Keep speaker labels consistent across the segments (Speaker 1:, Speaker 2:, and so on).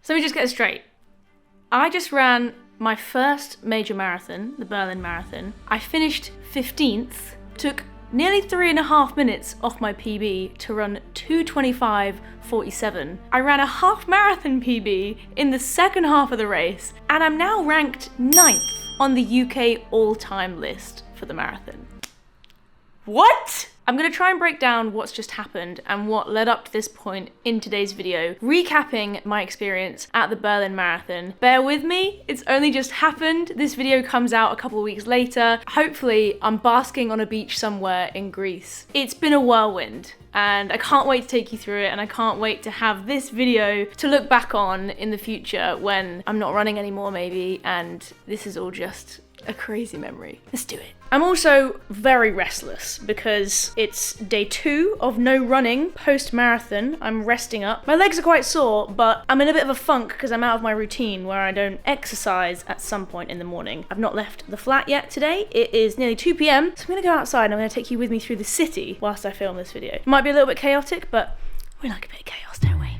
Speaker 1: So let me just get it straight. I just ran my first major marathon, the Berlin Marathon. I finished 15th, took nearly 3.5 minutes off my PB to run 2:25:47. I ran a half marathon PB in the second half of the race, and I'm now ranked 9th on the UK all-time list for the marathon. What? I'm gonna try and break down what's just happened and what led up to this point in today's video, recapping my experience at the Berlin Marathon. Bear with me, it's only just happened. This video comes out a couple of weeks later. Hopefully, I'm basking on a beach somewhere in Greece. It's been a whirlwind, and I can't wait to take you through it, and I can't wait to have this video to look back on in the future when I'm not running anymore maybe, and this is all just a crazy memory. Let's do it. I'm also very restless because it's day 2 of no running post-marathon. I'm resting up. My legs are quite sore, but I'm in a bit of a funk because I'm out of my routine where I don't exercise at some point in the morning. I've not left the flat yet today. It is nearly 2 p.m, so I'm gonna go outside and I'm gonna take you with me through the city whilst I film this video. It might be a little bit chaotic, but we like a bit of chaos, don't we?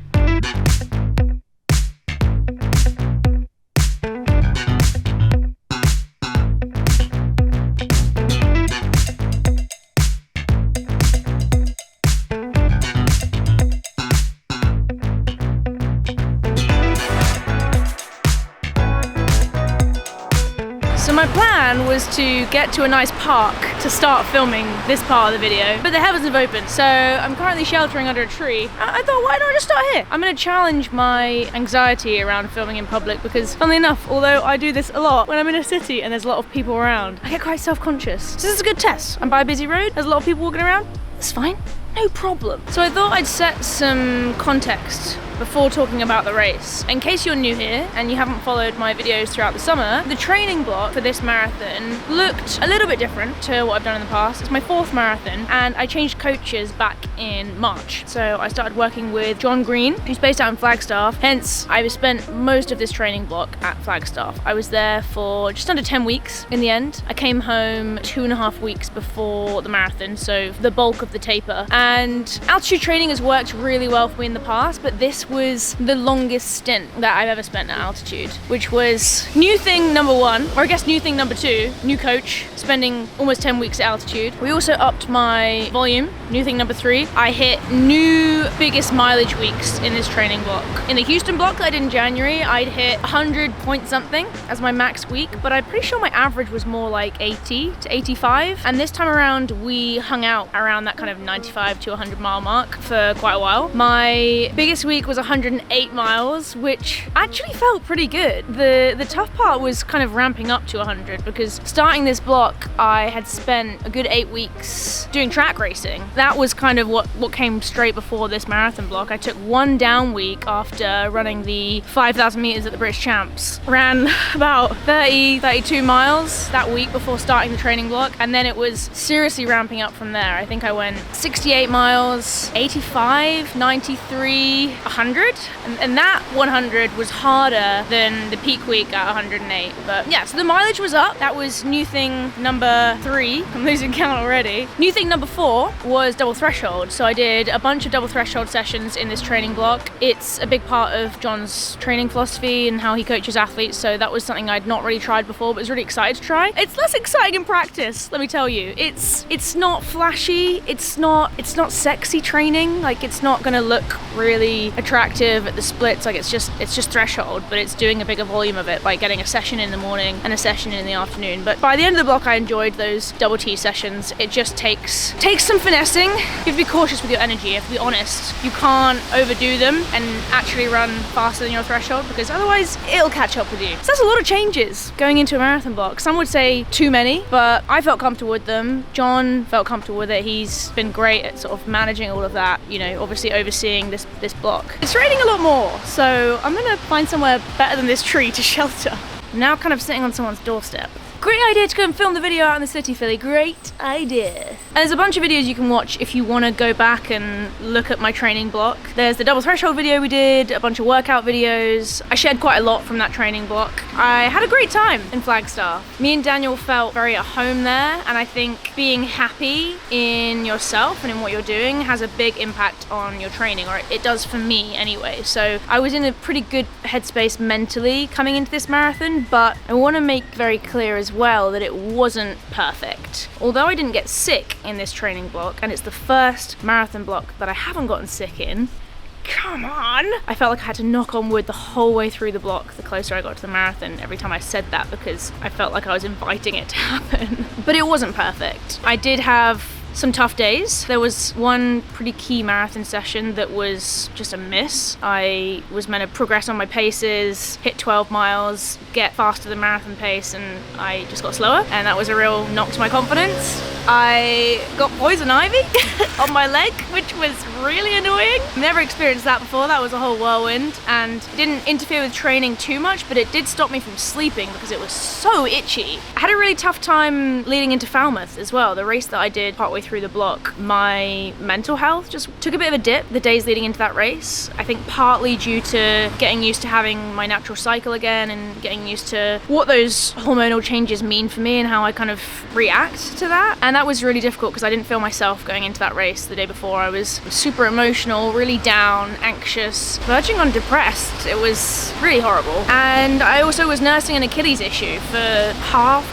Speaker 1: So my plan was to get to a nice park to start filming this part of the video, but the heavens have opened, so I'm currently sheltering under a tree. I thought, why not just start here? I'm gonna challenge my anxiety around filming in public because, funnily enough, although I do this a lot when I'm in a city and there's a lot of people around, I get quite self-conscious. So this is a good test. I'm by a busy road, there's a lot of people walking around. It's fine, no problem. So I thought I'd set some context before talking about the race. In case you're new here and you haven't followed my videos throughout the summer, the training block for this marathon looked a little bit different to what I've done in the past. It's my 4th marathon and I changed coaches back in March. So I started working with John Green, who's based out in Flagstaff. Hence, I spent most of this training block at Flagstaff. I was there for just under 10 weeks in the end. I came home 2.5 weeks before the marathon, so the bulk of the taper. And altitude training has worked really well for me in the past, but this was the longest stint that I've ever spent at altitude, which was new thing number 1, or I guess new thing number 2, new coach, spending almost 10 weeks at altitude. We also upped my volume, new thing number 3. I hit new biggest mileage weeks in this training block. In the Houston block that I did in January, I'd hit 100 point something as my max week, but I'm pretty sure my average was more like 80 to 85. And this time around, we hung out around that kind of 95 to 100 mile mark for quite a while. My biggest week was 108 miles, which actually felt pretty good. The tough part was kind of ramping up to 100 because starting this block, I had spent a good 8 weeks doing track racing. That was kind of what came straight before this marathon block. I took one down week after running the 5,000 meters at the British Champs. Ran about 32 miles that week before starting the training block, and then it was seriously ramping up from there. I think I went 68 miles, 85, 93, 100, and that 100 was harder than the peak week at 108. But yeah, so the mileage was up. That was new thing number 3. I'm losing count already. New thing number 4 was double threshold. So I did a bunch of double threshold sessions in this training block. It's a big part of John's training philosophy and how he coaches athletes, so that was something I'd not really tried before but was really excited to try. It's less exciting in practice, let me tell you. It's not flashy, it's not sexy training, like it's not gonna look really attractive at the splits, like it's just threshold, but it's doing a bigger volume of it by getting a session in the morning and a session in the afternoon. But by the end of the block, I enjoyed those double T sessions. It just takes some finessing. You have to be cautious with your energy, you have to be honest. You can't overdo them and actually run faster than your threshold because otherwise it'll catch up with you. So that's a lot of changes going into a marathon block. Some would say too many, but I felt comfortable with them. John felt comfortable with it. He's been great at sort of managing all of that, you know, obviously overseeing this block. It's raining a lot more, so I'm gonna find somewhere better than this tree to shelter. I'm now kind of sitting on someone's doorstep. Great idea to go and film the video out in the city, Philly. Great idea. And there's a bunch of videos you can watch if you want to go back and look at my training block. There's the double threshold video we did, a bunch of workout videos. I shared quite a lot from that training block. I had a great time in Flagstaff. Me and Daniel felt very at home there, and I think being happy in yourself and in what you're doing has a big impact on your training, or it does for me anyway. So I was in a pretty good headspace mentally coming into this marathon, but I want to make very clear as well that it wasn't perfect. Although I didn't get sick in this training block, and it's the first marathon block that I haven't gotten sick in, come on! I felt like I had to knock on wood the whole way through the block the closer I got to the marathon every time I said that, because I felt like I was inviting it to happen. But it wasn't perfect. I did have some tough days. There was one pretty key marathon session that was just a miss. I was meant to progress on my paces, hit 12 miles, get faster than marathon pace, and I just got slower, and that was a real knock to my confidence. I got poison ivy on my leg, which was really annoying. Never experienced that before. That was a whole whirlwind, and it didn't interfere with training too much, but it did stop me from sleeping because it was so itchy. I had a really tough time leading into Falmouth as well, the race that I did partway through the block. My mental health just took a bit of a dip the days leading into that race. I think partly due to getting used to having my natural cycle again and getting used to what those hormonal changes mean for me and how I kind of react to that. And that was really difficult because I didn't feel myself going into that race the day before. I was super emotional, really down, anxious, verging on depressed. It was really horrible. And I also was nursing an Achilles issue for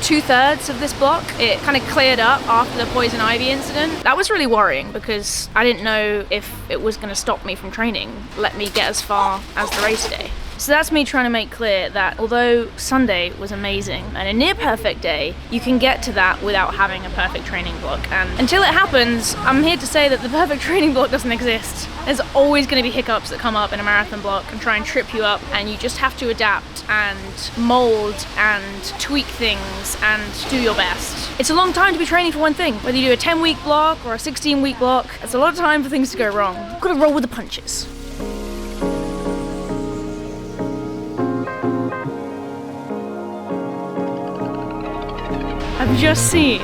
Speaker 1: two-thirds of this block. It kind of cleared up after the poison ivy incident. That was really worrying because I didn't know if it was going to stop me from training, let me get as far as the race day. So that's me trying to make clear that although Sunday was amazing and a near perfect day, you can get to that without having a perfect training block. And until it happens, I'm here to say that the perfect training block doesn't exist. There's always going to be hiccups that come up in a marathon block and try and trip you up, and you just have to adapt and mold and tweak things and do your best. It's a long time to be training for one thing. Whether you do a 10-week block or a 16-week block, it's a lot of time for things to go wrong. You've got to roll with the punches. I've just seen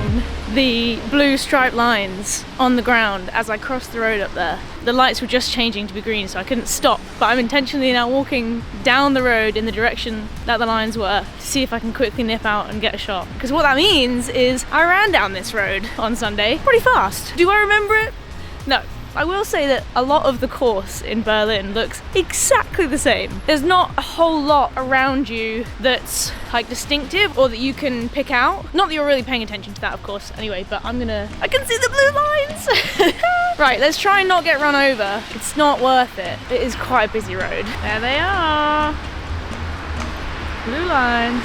Speaker 1: the blue striped lines on the ground as I crossed the road up there. The lights were just changing to be green, so I couldn't stop, but I'm intentionally now walking down the road in the direction that the lines were to see if I can quickly nip out and get a shot. Because what that means is I ran down this road on Sunday pretty fast. Do I remember it? No. I will say that a lot of the course in Berlin looks exactly the same. There's not a whole lot around you that's like distinctive or that you can pick out. Not that you're really paying attention to that, of course, anyway, but I can see the blue lines. Right, let's try and not get run over. It's not worth it. It is quite a busy road. There they are. Blue lines.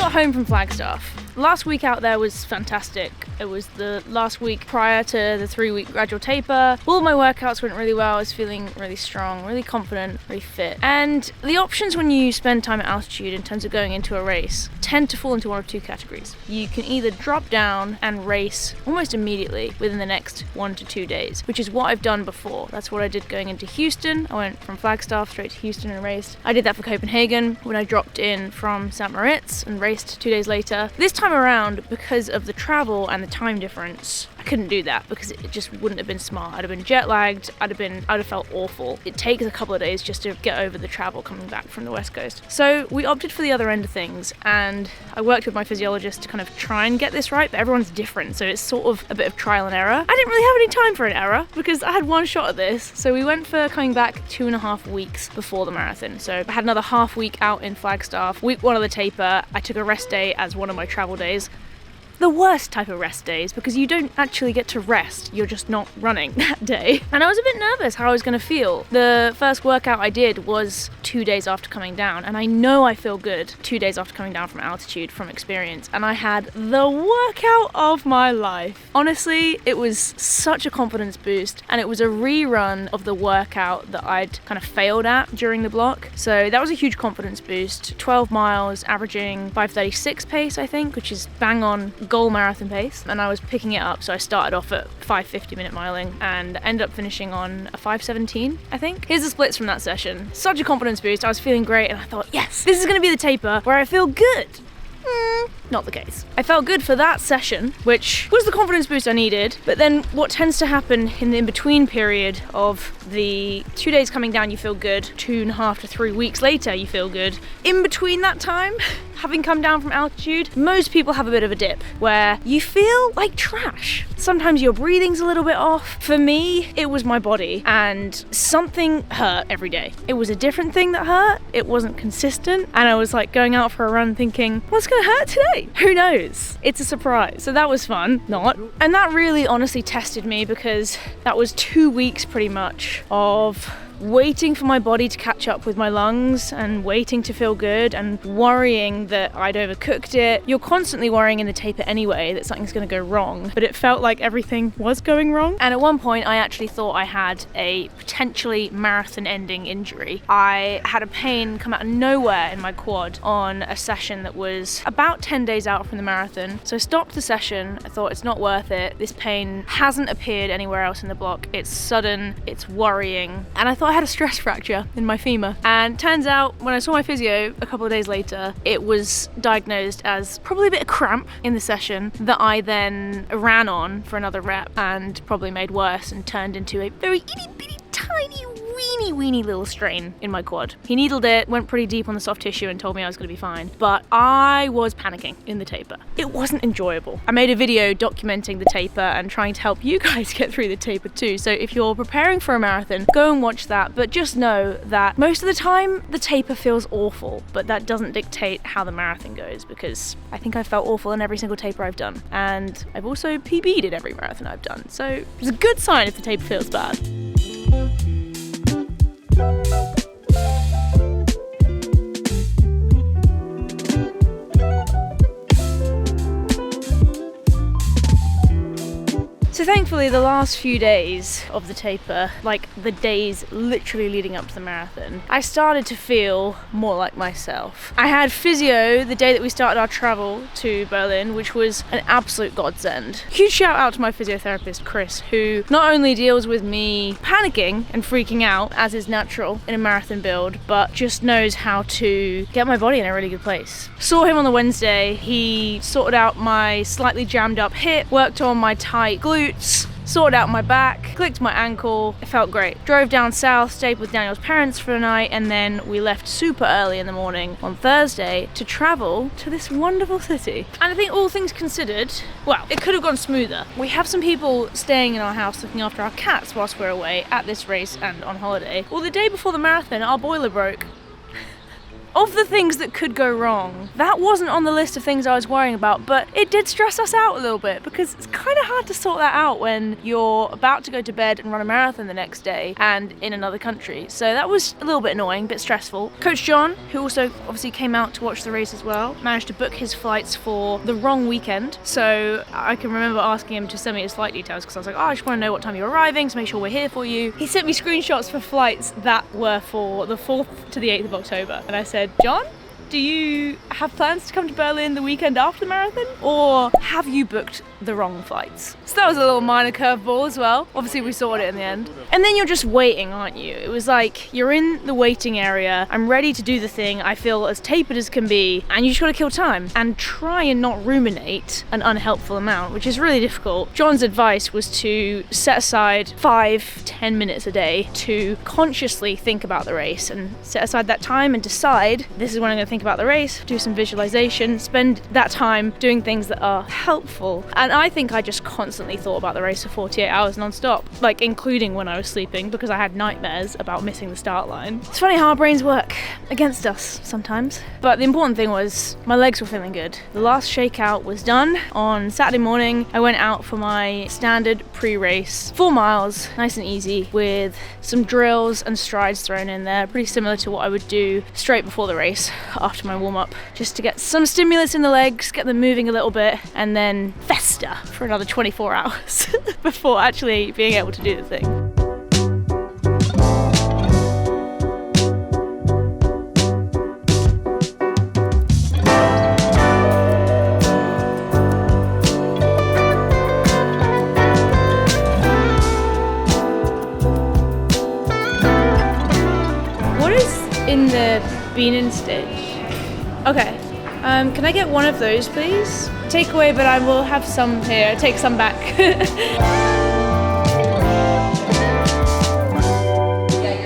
Speaker 1: Home from Flagstaff. Last week out there was fantastic. It was the last week prior to the 3-week gradual taper. All of my workouts went really well. I was feeling really strong, really confident, really fit. And the options when you spend time at altitude in terms of going into a race tend to fall into one of two categories. You can either drop down and race almost immediately within the next 1 to 2 days, which is what I've done before. That's what I did going into Houston. I went from Flagstaff straight to Houston and raced. I did that for Copenhagen when I dropped in from St. Moritz and raced 2 days later. This time around, because of the travel and the time difference, I couldn't do that because it just wouldn't have been smart. I'd have been jet lagged, I'd have felt awful. It takes a couple of days just to get over the travel coming back from the West Coast. So we opted for the other end of things, and I worked with my physiologist to kind of try and get this right, but everyone's different, so it's sort of a bit of trial and error. I didn't really have any time for an error because I had one shot at this, so we went for coming back 2.5 weeks before the marathon. So I had another half week out in Flagstaff. Week 1 of the taper, I took a rest day as one of my travel days. The worst type of rest days because you don't actually get to rest, you're just not running that day. And I was a bit nervous how I was going to feel. The first workout I did was 2 days after coming down, and I know I feel good 2 days after coming down from altitude from experience, and I had the workout of my life. Honestly, it was such a confidence boost, and it was a rerun of the workout that I'd kind of failed at during the block. So that was a huge confidence boost. 12 miles, averaging 5:36 pace, I think, which is bang on goal marathon pace, and I was picking it up, so I started off at 5:50 minute miling and ended up finishing on a 5:17, I think. Here's the splits from that session. Such a confidence boost. I was feeling great, and I thought, yes, this is going to be the taper where I feel good. Not the case. I felt good for that session, which was the confidence boost I needed, but then what tends to happen in the in-between period of the 2 days coming down, you feel good, 2.5 to 3 weeks later, you feel good. In between that time, having come down from altitude, most people have a bit of a dip where you feel like trash. Sometimes your breathing's a little bit off. For me, it was my body, and something hurt every day. It was a different thing that hurt. It wasn't consistent, and I was like going out for a run thinking, what's gonna hurt today? Who knows? It's a surprise. So that was fun. Not. And that really honestly tested me, because that was 2 weeks pretty much of waiting for my body to catch up with my lungs and waiting to feel good and worrying that I'd overcooked it. You're constantly worrying in the taper anyway that something's going to go wrong, but it felt like everything was going wrong. And at one point I actually thought I had a potentially marathon ending injury. I had a pain come out of nowhere in my quad on a session that was about 10 days out from the marathon. So I stopped the session. I thought, it's not worth it. This pain hasn't appeared anywhere else in the block. It's sudden, it's worrying. And I thought I had a stress fracture in my femur, and turns out when I saw my physio a couple of days later, it was diagnosed as probably a bit of cramp in the session that I then ran on for another rep and probably made worse and turned into a very itty bitty tiny weeny little strain in my quad. He needled it, went pretty deep on the soft tissue and told me I was going to be fine, but I was panicking in the taper. It wasn't enjoyable. I made a video documenting the taper and trying to help you guys get through the taper too, so if you're preparing for a marathon, go and watch that, but just know that most of the time the taper feels awful, but that doesn't dictate how the marathon goes, because I think I felt awful in every single taper I've done, and I've also PB'd in every marathon I've done, so it's a good sign if the taper feels bad. So thankfully the last few days of the taper, like the days literally leading up to the marathon, I started to feel more like myself. I had physio the day that we started our travel to Berlin, which was an absolute godsend. Huge shout out to my physiotherapist Chris, who not only deals with me panicking and freaking out, as is natural in a marathon build, but just knows how to get my body in a really good place. Saw him on the Wednesday. He sorted out my slightly jammed up hip, worked on my tight glutes, sorted out my back, clicked my ankle. It felt great. Drove down south, stayed with Daniel's parents for a night, and then we left super early in the morning on Thursday to travel to this wonderful city. And I think all things considered, well, it could have gone smoother. We have some people staying in our house looking after our cats whilst we're away at this race and on holiday. Well, the day before the marathon, our boiler broke. Of the things that could go wrong, that wasn't on the list of things I was worrying about, but it did stress us out a little bit, because it's kind of hard to sort that out when you're about to go to bed and run a marathon the next day and in another country. So that was a little bit annoying, a bit stressful. Coach John, who also obviously came out to watch the race as well, managed to book his flights for the wrong weekend. So I can remember asking him to send me his flight details, because I was like, oh, I just want to know what time you're arriving to make sure we're here for you. He sent me screenshots for flights that were for the 4th to the 8th of October. And I said, John, do you have plans to come to Berlin the weekend after the marathon? Or have you booked the wrong flights? So that was a little minor curveball as well. Obviously we sorted it in the end. And then you're just waiting, aren't you? It was like, you're in the waiting area, I'm ready to do the thing, I feel as tapered as can be, and you just gotta kill time and try and not ruminate an unhelpful amount, which is really difficult. John's advice was to set aside 5-10 minutes a day to consciously think about the race, and set aside that time and decide, this is when I'm gonna think about the race, do some visualization, spend that time doing things that are helpful. And I think I just constantly thought about the race for 48 hours non-stop, like including when I was sleeping, because I had nightmares about missing the start line. It's funny how our brains work against us sometimes. But the important thing was my legs were feeling good. The last shakeout was done on Saturday morning. I went out for my standard pre-race 4 miles, nice and easy, with some drills and strides thrown in there, pretty similar to what I would do straight before the race after my warm-up, just to get some stimulus in the legs, get them moving a little bit, and then fester for another 24 hours before actually being able to do the thing. What is in the Bienenstich? Okay, Can I get one of those, please? Takeaway, but I will have some here. Take some back.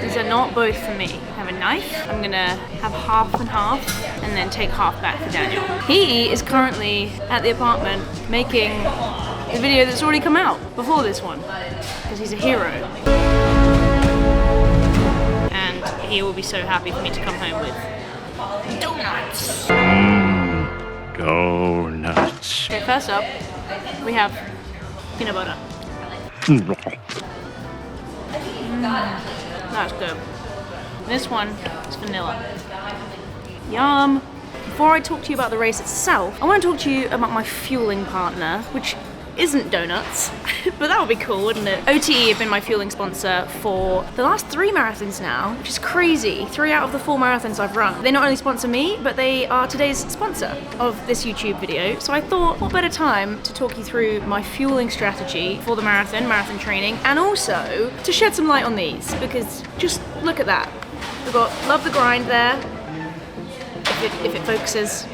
Speaker 1: These are not both for me. I have a knife. I'm gonna have half and half, and then take half back for Daniel. He is currently at the apartment making a video that's already come out before this one, because he's a hero. And he will be so happy for me to come home with donuts.
Speaker 2: Donuts.
Speaker 1: Okay, first up, we have peanut butter. That's good. This one is vanilla. Yum. Before I talk to you about the race itself, I want to talk to you about my fueling partner, which isn't donuts, but that would be cool, wouldn't it? OTE have been my fueling sponsor for the last 3 marathons now, which is crazy. 3 out of the 4 marathons I've run. They not only sponsor me, but they are today's sponsor of this YouTube video. So I thought, what better time to talk you through my fueling strategy for the marathon training, and also to shed some light on these, because just look at that. We've got Love the Grind there, if it focuses.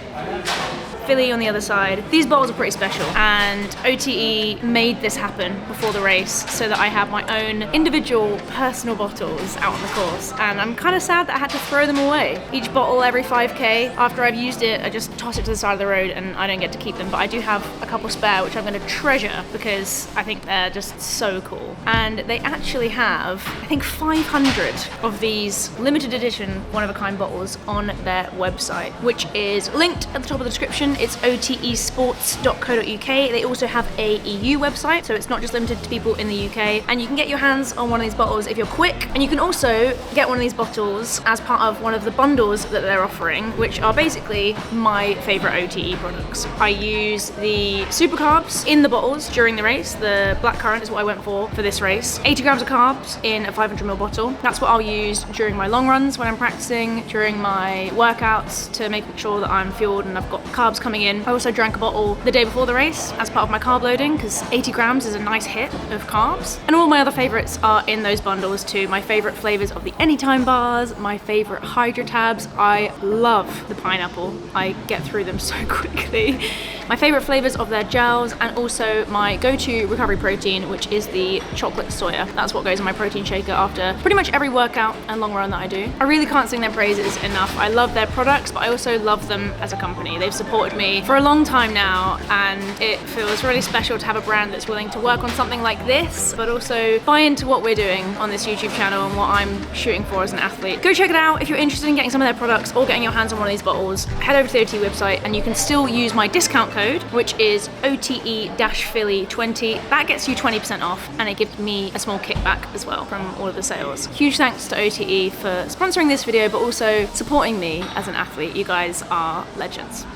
Speaker 1: Phily on the other side. These bottles are pretty special, and OTE made this happen before the race so that I have my own individual personal bottles out on the course, and I'm kind of sad that I had to throw them away. Each bottle every 5k, after I've used it, I just toss it to the side of the road and I don't get to keep them, but I do have a couple spare which I'm going to treasure because I think they're just so cool. And they actually have, I think, 500 of these limited edition one-of-a-kind bottles on their website, which is linked at the top of the description. It's otesports.co.uk. They also have a EU website, so it's not just limited to people in the UK. And you can get your hands on one of these bottles if you're quick. And you can also get one of these bottles as part of one of the bundles that they're offering, which are basically my favorite OTE products. I use the super carbs in the bottles during the race. The blackcurrant is what I went for this race. 80 grams of carbs in a 500ml bottle. That's what I'll use during my long runs when I'm practicing, during my workouts to make sure that I'm fueled and I've got carbs coming in. I also drank a bottle the day before the race as part of my carb loading because 80 grams is a nice hit of carbs. And all my other favorites are in those bundles too. My favorite flavors of the Anytime bars, my favorite Hydra tabs. I love the pineapple. I get through them so quickly. My favorite flavors of their gels, and also my go-to recovery protein, which is the chocolate soya. That's what goes in my protein shaker after pretty much every workout and long run that I do. I really can't sing their praises enough. I love their products, but I also love them as a company. They've supported me for a long time now, and it feels really special to have a brand that's willing to work on something like this, but also buy into what we're doing on this YouTube channel and what I'm shooting for as an athlete. Go check it out if you're interested in getting some of their products or getting your hands on one of these bottles. Head over to the OTE website and you can still use my discount code, which is OTE-Phily20. That gets you 20% off, and it gives me a small kickback as well from all of the sales. Huge thanks to OTE for sponsoring this video, but also supporting me as an athlete. You guys are legends.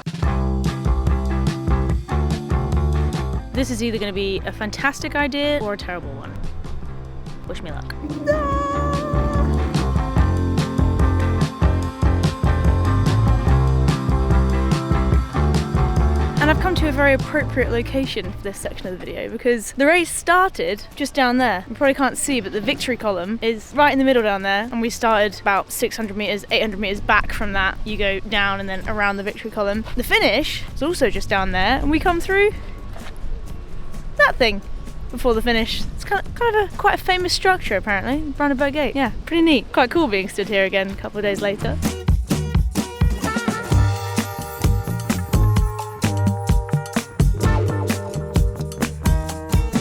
Speaker 1: This is either going to be a fantastic idea or a terrible one. Wish me luck. And I've come to a very appropriate location for this section of the video because the race started just down there. You probably can't see, but the victory column is right in the middle down there, and we started about 600 meters, 800 meters back from that. You go down and then around the victory column. The finish is also just down there, and we come through that thing before the finish. It's kind of quite a famous structure apparently, Brandenburg Gate. Yeah, pretty neat. Quite cool being stood here again a couple of days later.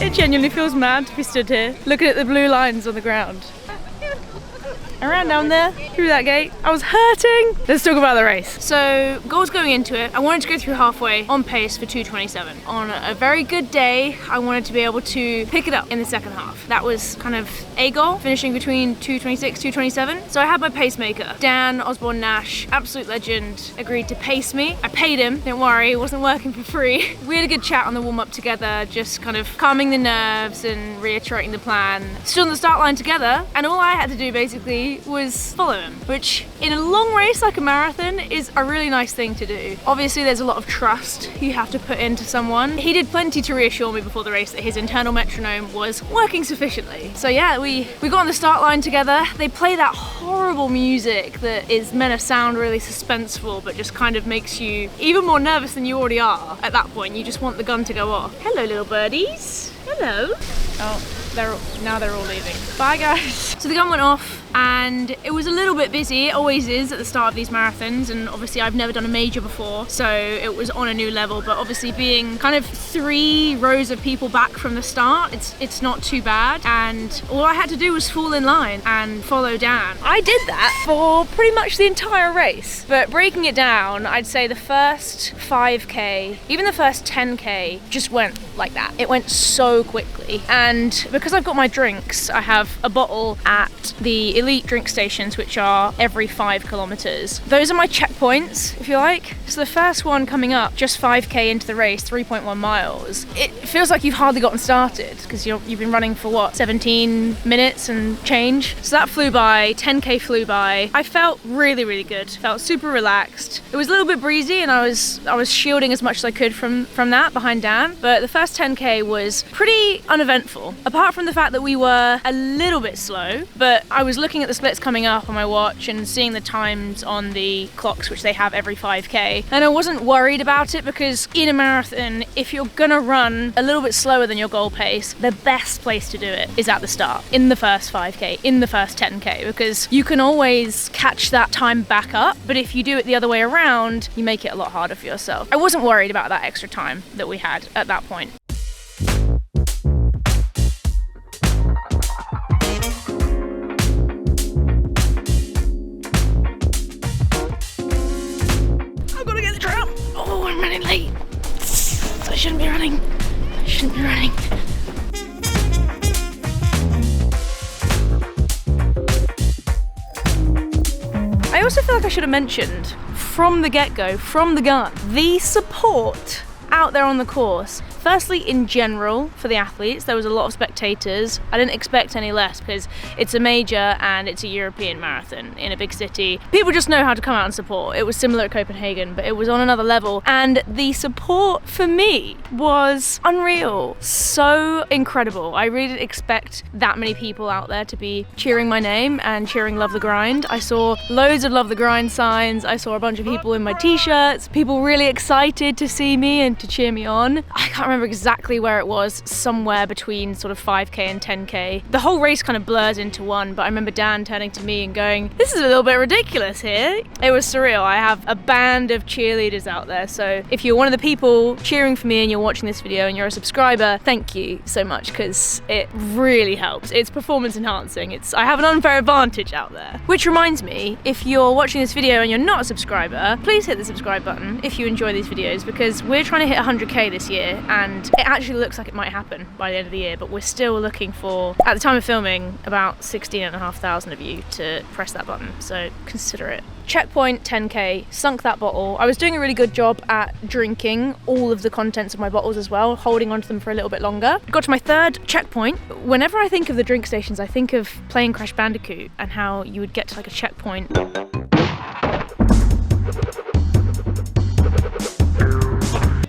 Speaker 1: It genuinely feels mad to be stood here, looking at the blue lines on the ground. Around down there, through that gate. I was hurting. Let's talk about the race. So, goals going into it, I wanted to go through halfway on pace for 2:27. On a very good day, I wanted to be able to pick it up in the second half. That was kind of a goal, finishing between 2:26, 2:27. So I had my pacemaker, Dan Osborne Nash, absolute legend, agreed to pace me. I paid him, don't worry, it wasn't working for free. We had a good chat on the warm-up together, just kind of calming the nerves and reiterating the plan. Stood on the start line together, and all I had to do basically I was follow him, which in a long race like a marathon is a really nice thing to do. Obviously there's a lot of trust you have to put into someone. He did plenty to reassure me before the race that his internal metronome was working sufficiently. So yeah, we got on the start line together. They play that horrible music that is meant to sound really suspenseful but just kind of makes you even more nervous than you already are at that point. You just want the gun to go off. Hello little birdies. Hello. Oh, now they're all leaving. Bye guys. So the gun went off and it was a little bit busy. It always is at the start of these marathons, and obviously I've never done a major before, so it was on a new level, but obviously being kind of 3 rows of people back from the start, it's not too bad, and all I had to do was fall in line and follow Dan. I did that for pretty much the entire race, but breaking it down, I'd say the first 5k, even the first 10k just went like that. It went so quickly, and because I've got my drinks, I have a bottle at the elite drink stations, which are every 5 kilometers. Those are my checkpoints, if you like. So the first one coming up, just 5k into the race, 3.1 miles. It feels like you've hardly gotten started because you've been running for what, 17 minutes and change. So that flew by, 10k flew by. I felt really, really good. Felt super relaxed. It was a little bit breezy and I was shielding as much as I could from that behind Dan, but the first 10k was pretty uneventful, apart from the fact that we were a little bit slow, but I was looking at the splits coming up on my watch and seeing the times on the clocks, which they have every 5k, and I wasn't worried about it because in a marathon, if you're gonna run a little bit slower than your goal pace, the best place to do it is at the start, in the first 5k, in the first 10k, because you can always catch that time back up, but if you do it the other way around, you make it a lot harder for yourself. I wasn't worried about that extra time that we had at that point. I'm running late. I shouldn't be running. I shouldn't be running. I also feel like I should have mentioned from the get-go, from the gun, the support out there on the course. Firstly, in general, for the athletes, there was a lot of spectators. I didn't expect any less because it's a major and it's a European marathon in a big city. People just know how to come out and support. It was similar at Copenhagen, but it was on another level. And the support for me was unreal. So incredible. I really didn't expect that many people out there to be cheering my name and cheering Love the Grind. I saw loads of Love the Grind signs. I saw a bunch of people in my t-shirts, people really excited to see me and to cheer me on. I can't remember exactly where it was, somewhere between sort of 5k and 10k. The whole race kind of blurs into one, but I remember Dan turning to me and going, "This is a little bit ridiculous here." It was surreal. I have a band of cheerleaders out there, so if you're one of the people cheering for me and you're watching this video and you're a subscriber, thank you so much, because it really helps. It's performance enhancing. I have an unfair advantage out there. Which reminds me, if you're watching this video and you're not a subscriber, please hit the subscribe button if you enjoy these videos, because we're trying to hit 100k this year, and it actually looks like it might happen by the end of the year, but we're still looking for, at the time of filming, about 16,500 of you to press that button, so consider it. Checkpoint 10k, sunk that bottle. I was doing a really good job at drinking all of the contents of my bottles as well, holding onto them for a little bit longer. Got to my third checkpoint. Whenever I think of the drink stations, I think of playing Crash Bandicoot and how you would get to like a checkpoint.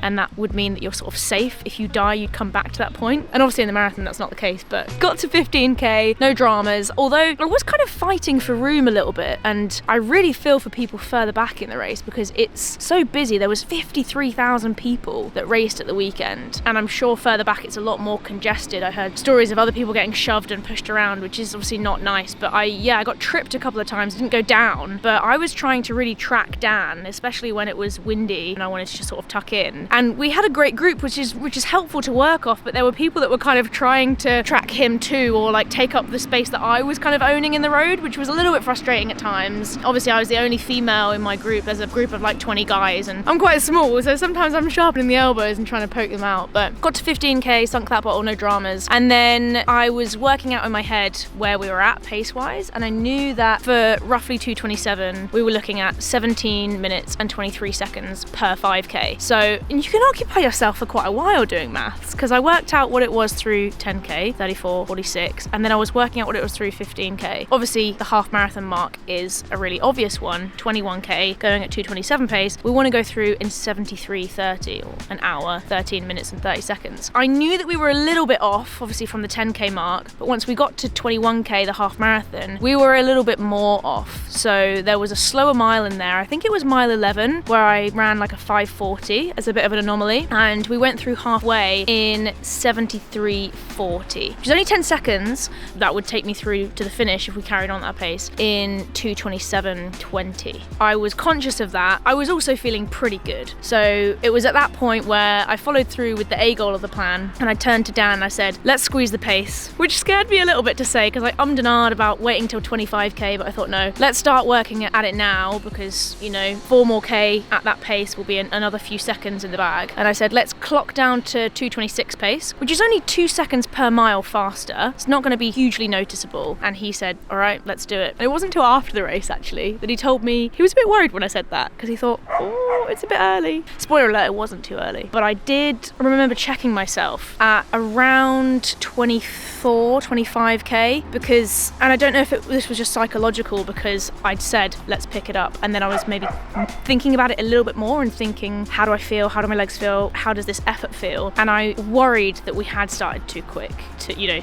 Speaker 1: And that would mean that you're sort of safe. If you die, you'd come back to that point. And obviously in the marathon, that's not the case, but got to 15k, no dramas. Although I was kind of fighting for room a little bit, and I really feel for people further back in the race because it's so busy. There was 53,000 people that raced at the weekend, and I'm sure further back it's a lot more congested. I heard stories of other people getting shoved and pushed around, which is obviously not nice, but I got tripped a couple of times, didn't go down, but I was trying to really track Dan, especially when it was windy and I wanted to just sort of tuck in. And we had a great group, which is helpful to work off, but there were people that were kind of trying to track him too, or like take up the space that I was kind of owning in the road, which was a little bit frustrating at times. Obviously I was the only female in my group. There's a group of like 20 guys and I'm quite small, so sometimes I'm sharpening the elbows and trying to poke them out. But got to 15k, sunk that bottle, no dramas. And then I was working out in my head where we were at pace-wise, and I knew that for roughly 2:27 we were looking at 17 minutes and 23 seconds per 5k. So, and And you can occupy yourself for quite a while doing maths, because I worked out what it was through 10k, 34, 46, and then I was working out what it was through 15k. Obviously, the half marathon mark is a really obvious one, 21k, going at 2:27 pace. We want to go through in 73:30, or an hour, 13 minutes and 30 seconds. I knew that we were a little bit off, obviously from the 10k mark, but once we got to 21k, the half marathon, we were a little bit more off. So there was a slower mile in there. I think it was mile 11, where I ran like a 5:40 as a bit of an anomaly, and we went through halfway in 73:40, which is only 10 seconds. That would take me through to the finish if we carried on that pace in 2:27:20. I was conscious of that. I was also feeling pretty good. So it was at that point where I followed through with the A goal of the plan, and I turned to Dan and I said, let's squeeze the pace, which scared me a little bit to say, because I ummed and ahed about waiting till 25k, but I thought, no, let's start working at it now, because, you know, 4 more k at that pace will be another few seconds in the bag. And I said, let's clock down to 2:26 pace, which is only 2 seconds per mile faster. It's not going to be hugely noticeable. And he said, all right, let's do it. And it wasn't until after the race, actually, that he told me he was a bit worried when I said that, because he thought, oh, it's a bit early. Spoiler alert, it wasn't too early. But I did remember checking myself at around 24, 25k, because, and I don't know if this was just psychological, because I'd said, let's pick it up. And then I was maybe thinking about it a little bit more and thinking, how do I feel? How do my legs feel? How does this effort feel? And I worried that we had started too quick,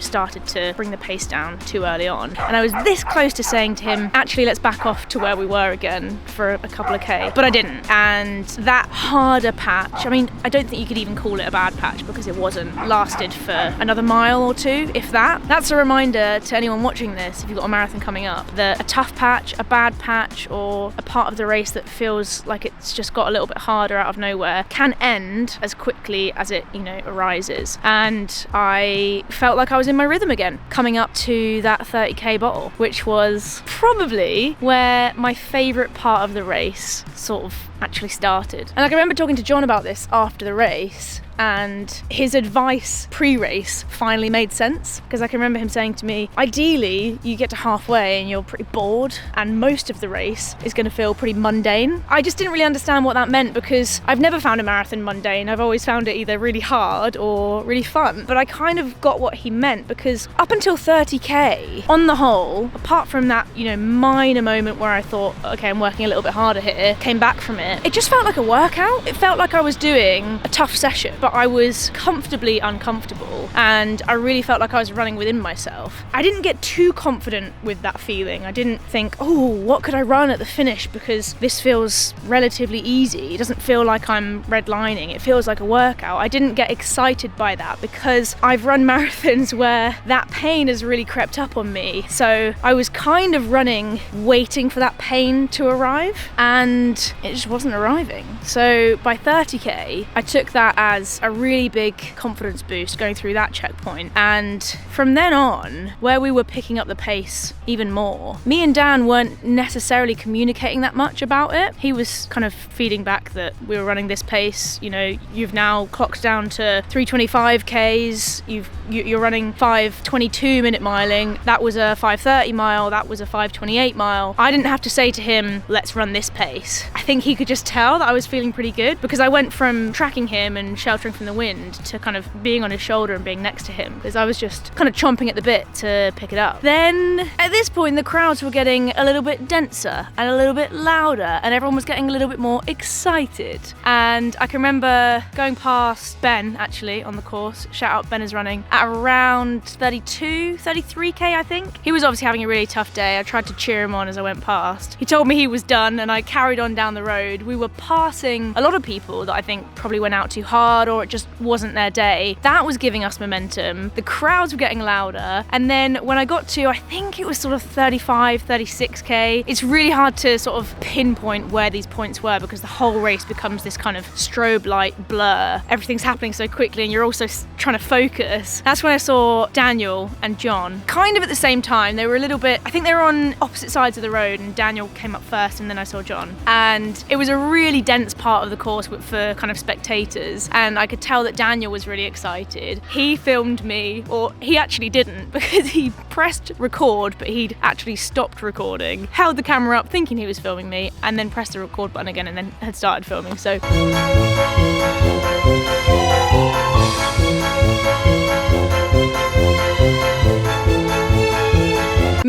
Speaker 1: started to bring the pace down too early on. And I was this close to saying to him, actually, let's back off to where we were again for a couple of k, but I didn't. And that harder patch, I mean, I don't think you could even call it a bad patch, because it wasn't, lasted for another mile or two, if that. That's a reminder to anyone watching this, if you've got a marathon coming up, that a tough patch, a bad patch, or a part of the race that feels like it's just got a little bit harder out of nowhere can end as quickly as it, arises. And I felt like I was in my rhythm again, coming up to that 30k bottle, which was probably where my favourite part of the race sort of actually started. And I can remember talking to John about this after the race, and his advice pre-race finally made sense, because I can remember him saying to me, ideally you get to halfway and you're pretty bored and most of the race is going to feel pretty mundane. I just didn't really understand what that meant, because I've never found a marathon mundane. I've always found it either really hard or really fun, but I kind of got what he meant, because up until 30k, on the whole, apart from that, minor moment where I thought, okay, I'm working a little bit harder here, came back from it just felt like a workout. It felt like I was doing a tough session, but I was comfortably uncomfortable, and I really felt like I was running within myself. I didn't get too confident with that feeling. I didn't think, oh, what could I run at the finish, because this feels relatively easy. It doesn't feel like I'm redlining. It feels like a workout. I didn't get excited by that, because I've run marathons where that pain has really crept up on me. So I was kind of running, waiting for that pain to arrive, and it just wasn't arriving. So by 30k, I took that as a really big confidence boost going through that checkpoint. And from then on, where we were picking up the pace even more, me and Dan weren't necessarily communicating that much about it. He was kind of feeding back that we were running this pace, you've now clocked down to 325k's, you're running 5:22 minute miling, that was a 5:30 mile, that was a 5:28 mile. I didn't have to say to him, let's run this pace. I think he could just tell that I was feeling pretty good, because I went from tracking him and sheltering from the wind to kind of being on his shoulder and being next to him, because I was just kind of chomping at the bit to pick it up. Then at this point, the crowds were getting a little bit denser and a little bit louder, and everyone was getting a little bit more excited. And I can remember going past Ben, actually, on the course. Shout out, Ben is running at around 32, 33k, I think. He was obviously having a really tough day. I tried to cheer him on as I went past. He told me he was done, and I carried on down the road. We were passing a lot of people that I think probably went out too hard, or it just wasn't their day. That was giving us momentum. The crowds were getting louder. And then when I got to, I think it was sort of 35, 36k, it's really hard to sort of pinpoint where these points were, because the whole race becomes this kind of strobe light blur. Everything's happening so quickly and you're also trying to focus. That's when I saw Daniel and John kind of at the same time. They were a little bit, I think they were on opposite sides of the road, and Daniel came up first and then I saw John. And it was a really dense part of the course for kind of spectators, and I could tell that Daniel was really excited. He filmed me, or he actually didn't, because he pressed record, but he'd actually stopped recording, held the camera up thinking he was filming me, and then pressed the record button again and then had started filming. So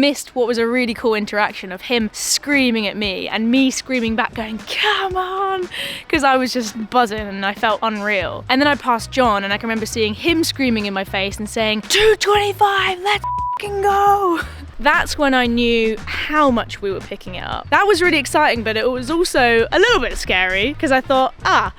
Speaker 1: missed what was a really cool interaction of him screaming at me and me screaming back going, come on, because I was just buzzing and I felt unreal. And then I passed John and I can remember seeing him screaming in my face and saying, 225, let's f***ing go. That's when I knew how much we were picking it up. That was really exciting, but it was also a little bit scary because I thought,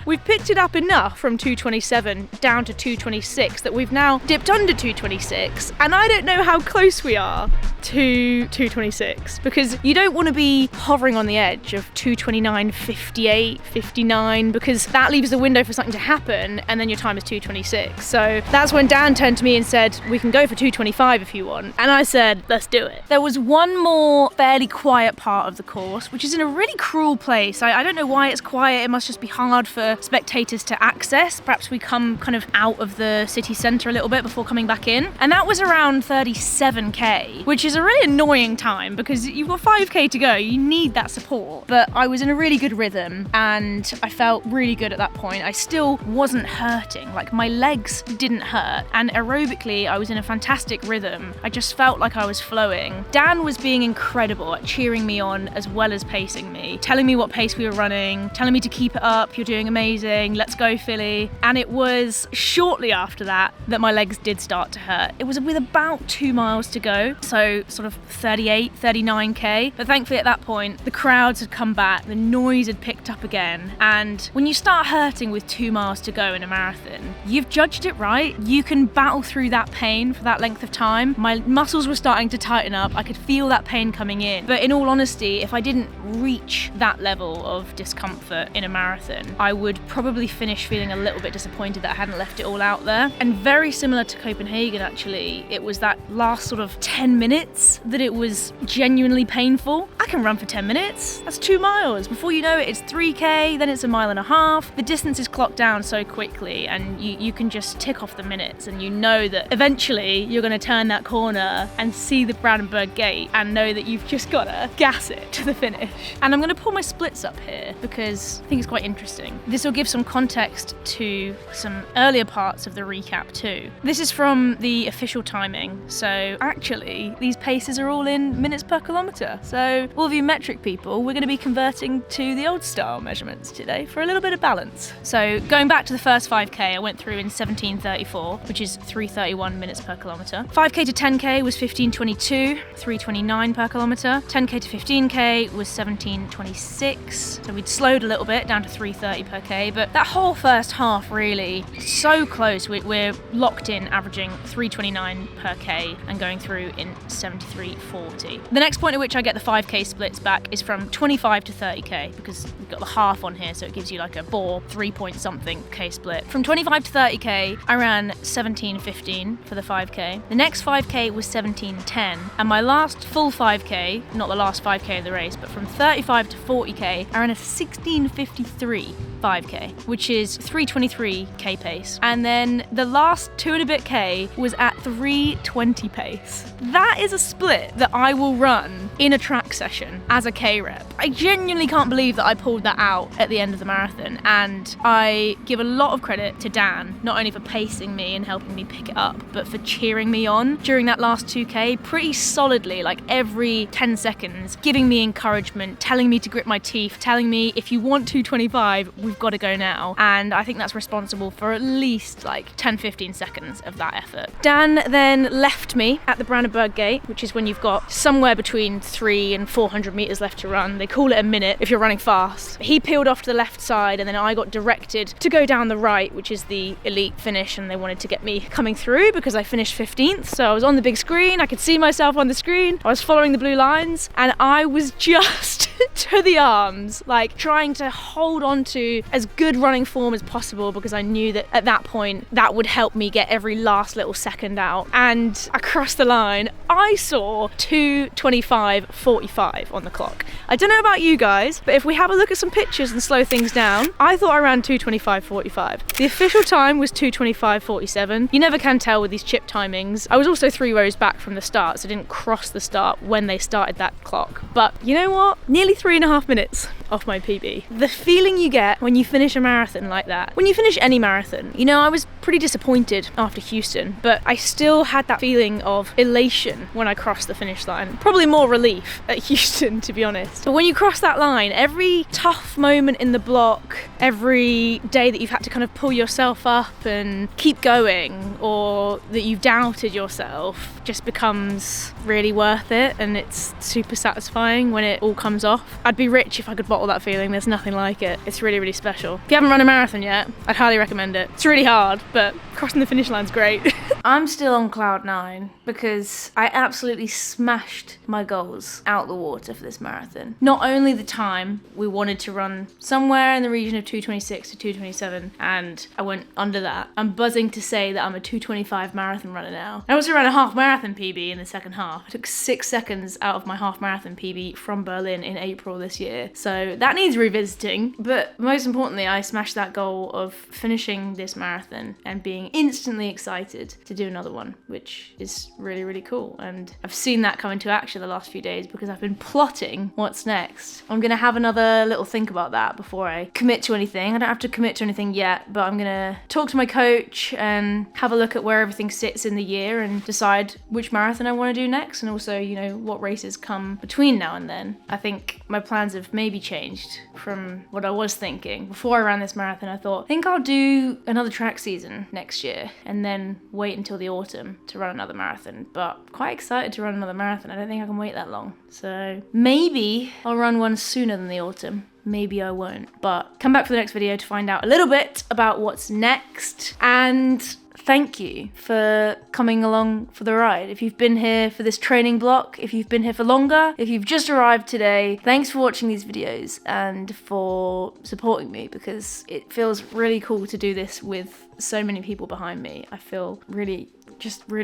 Speaker 1: we've picked it up enough from 227 down to 226 that we've now dipped under 226, and I don't know how close we are to 226 because you don't want to be hovering on the edge of 229, 58, 59 because that leaves the window for something to happen and then your time is 226. So that's when Dan turned to me and said, we can go for 225 if you want. And I said, let's do it. There was one more fairly quiet part of the course, which is in a really cruel place. I don't know why it's quiet. It must just be hard for spectators to access. Perhaps we come kind of out of the city centre a little bit before coming back in. And that was around 37k, which is a really annoying time because you've got 5k to go. You need that support. But I was in a really good rhythm and I felt really good at that point. I still wasn't hurting. Like my legs didn't hurt. And aerobically, I was in a fantastic rhythm. I just felt like I was flowing. Dan was being incredible at cheering me on as well as pacing me, telling me what pace we were running, telling me to keep it up, you're doing amazing, let's go Philly. And it was shortly after that my legs did start to hurt. It was with about 2 miles to go, so sort of 38, 39k. But thankfully at that point, the crowds had come back, the noise had picked up again. And when you start hurting with 2 miles to go in a marathon, you've judged it right. You can battle through that pain for that length of time. My muscles were starting to tighten up. I could feel that pain coming in. But in all honesty, if I didn't reach that level of discomfort in a marathon, I would probably finish feeling a little bit disappointed that I hadn't left it all out there. And very similar to Copenhagen, actually, it was that last sort of 10 minutes that it was genuinely painful. I can run for 10 minutes. That's 2 miles. Before you know it, it's 3k, then it's 1.5 miles. The distance is clocked down so quickly and you can just tick off the minutes and you know that eventually you're going to turn that corner and see the Brandenburg Gate and know that you've just got to gas it to the finish. And I'm going to pull my splits up here because I think it's quite interesting. This will give some context to some earlier parts of the recap too. This is from the official timing, so actually these paces are all in minutes per kilometre. So all of you metric people, we're going to be converting to the old style measurements today for a little bit of balance. So going back to the first 5k, I went through in 17:34, which is 3:31 minutes per kilometre. 5k to 10k was 15:22, 3:29 per kilometre. 10k to 15k was 17:26. So we'd slowed a little bit down to 3:30 per k, but that whole first half really so close. We're locked in, averaging 3:29 per k and going through in 73:40. The next point at which I get the 5k splits back is from 25 to 30k because we've got the half on here, so it gives you like a 3 point something k split. From 25 to 30k, I ran 17:15 for the 5k. The next 5k was 17:10, and my last full 5k, not the last 5k of the race, but from 35 to 40k, I ran a 16:53 5k, which is 3:23k pace. And then the last 2 and a bit k was at 3:20 pace. That is a split that I will run in a track session as a k rep. I genuinely can't believe that I pulled that out at the end of the marathon, and I give a lot of credit to Dan, not only for pacing me and helping me pick it up, but for cheering me on during that last 2k pretty solidly, like every 10 seconds, giving me encouragement, telling me to grit my teeth, telling me if you want 225, we've got to go now. And I think that's responsible for at least like 10-15 seconds of that effort. Dan then left me at the Brandenburg Gate, which is when you've got somewhere between 300 and 400 meters left to run. They call it a minute if you're running fast. He peeled off to the left side and then I got directed to go down the right, which is the elite finish, and they wanted to get me coming through because I finished 15th. So I was on the big screen, I could see myself on the screen, I was following the blue lines, and I was just to the arms, like trying to hold on to as good running form as possible because I knew that at that point that would help me get every last little second out. And across the line I saw 2:25:45 on the clock. I don't know about you guys, but if we have a look at some pictures and slow things down, I thought I ran 2:25:45. The official time was 2:25:47. You never can tell with these chip timings. I was also 3 rows back from the start, so I didn't cross the start when they started that clock. But you know what? Nearly 3.5 minutes off my PB. The feeling you get when when you finish a marathon like that. When you finish any marathon, you know, I was pretty disappointed after Houston, but I still had that feeling of elation when I crossed the finish line. Probably more relief at Houston, to be honest. But when you cross that line, every tough moment in the block, every day that you've had to kind of pull yourself up and keep going, or that you've doubted yourself, just becomes really worth it, and it's super satisfying when it all comes off. I'd be rich if I could bottle that feeling. There's nothing like it. It's really, really special. If you haven't run a marathon yet, I'd highly recommend it. It's really hard, but crossing the finish line's great. I'm still on cloud 9 because I absolutely smashed my goals out the water for this marathon. Not only the time, we wanted to run somewhere in the region of 2:26 to 2:27, and I went under that. I'm buzzing to say that I'm a 2:25 marathon runner now. I also ran a half marathon PB in the second half. I took 6 seconds out of my half marathon PB from Berlin in April this year. So that needs revisiting. But most importantly, I smashed that goal of finishing this marathon and being instantly excited to do another one, which is really, really cool. And I've seen that come into action the last few days because I've been plotting what's next. I'm gonna have another little think about that before I commit to anything. I don't have to commit to anything yet, but I'm gonna talk to my coach and have a look at where everything sits in the year and decide which marathon I want to do next, and also, you know, what races come between now and then. I think my plans have maybe changed from what I was thinking. Before I ran this marathon, I think I'll do another track season next year and then wait until the autumn to run another marathon. But quite excited to run another marathon. I don't think I can wait that long. So maybe I'll run one sooner than the autumn. Maybe I won't. But come back for the next video to find out a little bit about what's next. And thank you for coming along for the ride. If you've been here for this training block, if you've been here for longer, if you've just arrived today, thanks for watching these videos and for supporting me, because it feels really cool to do this with so many people behind me. I feel really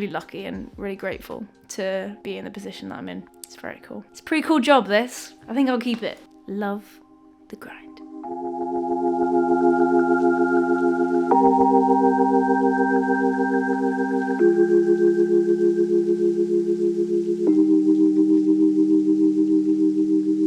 Speaker 1: lucky and really grateful to be in the position that I'm in. It's very cool. It's a pretty cool job, this. I think I'll keep it. Love the grind.